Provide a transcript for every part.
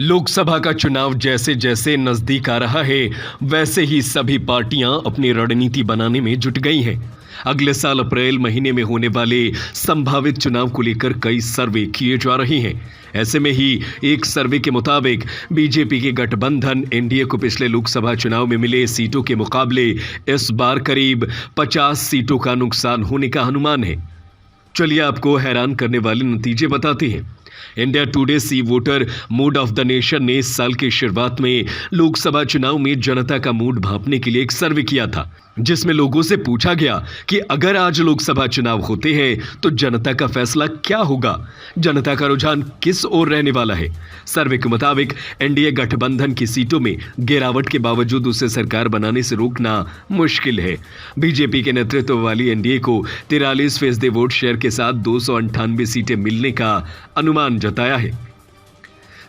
लोकसभा का चुनाव जैसे जैसे नजदीक आ रहा है, वैसे ही सभी पार्टियां अपनी रणनीति बनाने में जुट गई हैं। अगले साल अप्रैल महीने में होने वाले संभावित चुनाव को लेकर कई सर्वे किए जा रहे हैं। ऐसे में ही एक सर्वे के मुताबिक बीजेपी के गठबंधन एनडीए को पिछले लोकसभा चुनाव में मिले सीटों के मुकाबले इस बार करीब 50 सीटों का नुकसान होने का अनुमान है। चलिए आपको हैरान करने वाले नतीजे बताते हैं। India Today C Voter mood of the nation ने इस साल की शुरुआत में लोकसभा चुनाव में जनता का मूड भांपने के लिए एक सर्वे किया था, जिसमें लोगों से पूछा गया कि अगर आज लोकसभा चुनाव होते हैं तो जनता का फैसला क्या होगा, जनता का रुझान किस ओर रहने वाला है। सर्वे के मुताबिक एनडीए गठबंधन की सीटों में गिरावट के बावजूद उसे सरकार बनाने से रोकना मुश्किल है। बीजेपी के नेतृत्व वाली एनडीए को 43% वोट शेयर के साथ 298 सीटें मिलने का अनुमान जताया है।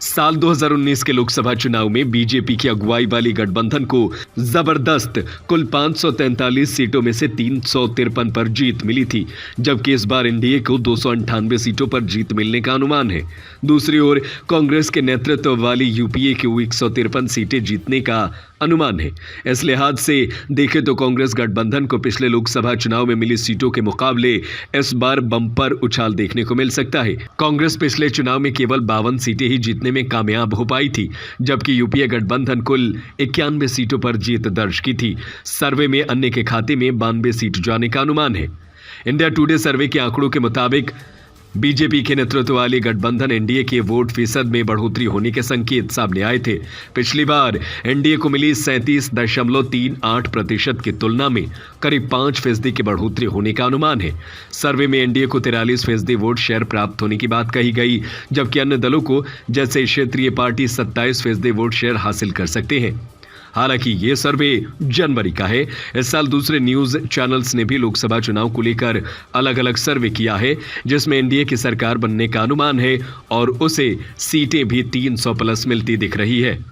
साल 2019 के लोकसभा चुनाव में बीजेपी की अगुवाई वाली गठबंधन को जबरदस्त कुल 543 सीटों में से 353 पर जीत मिली थी, जबकि इस बार एनडीए को 298 सीटों पर जीत मिलने का अनुमान है। दूसरी ओर कांग्रेस के नेतृत्व वाली यूपीए को 153 सीटें जीतने का अनुमान है। इस लिहाज से देखें तो कांग्रेस गठबंधन को पिछले लोकसभा चुनाव में मिली सीटों के मुकाबले इस बार बम्पर उछाल देखने को मिल सकता है। कांग्रेस पिछले चुनाव में केवल 52 सीटें ही जीतने में कामयाब हो पाई थी, जबकि यूपीए गठबंधन कुल 91 सीटों पर जीत दर्ज की थी। सर्वे में अन्य के खाते में 92 सीट जाने का अनुमान है। इंडिया टुडे सर्वे के आंकड़ों के मुताबिक बीजेपी के नेतृत्व वाली गठबंधन एनडीए के वोट फीसद में बढ़ोतरी होने के संकेत सामने आए थे। पिछली बार एनडीए को मिली 37.38% की तुलना में करीब 5% की बढ़ोतरी होने का अनुमान है। सर्वे में एनडीए को 43% वोट शेयर प्राप्त होने की बात कही गई, जबकि अन्य दलों को जैसे क्षेत्रीय पार्टी 27% वोट शेयर हासिल कर सकते हैं। हालांकि ये सर्वे जनवरी का है। इस साल दूसरे न्यूज चैनल्स ने भी लोकसभा चुनाव को लेकर अलग अलग सर्वे किया है, जिसमें एनडीए की सरकार बनने का अनुमान है और उसे सीटें भी 300 प्लस मिलती दिख रही है।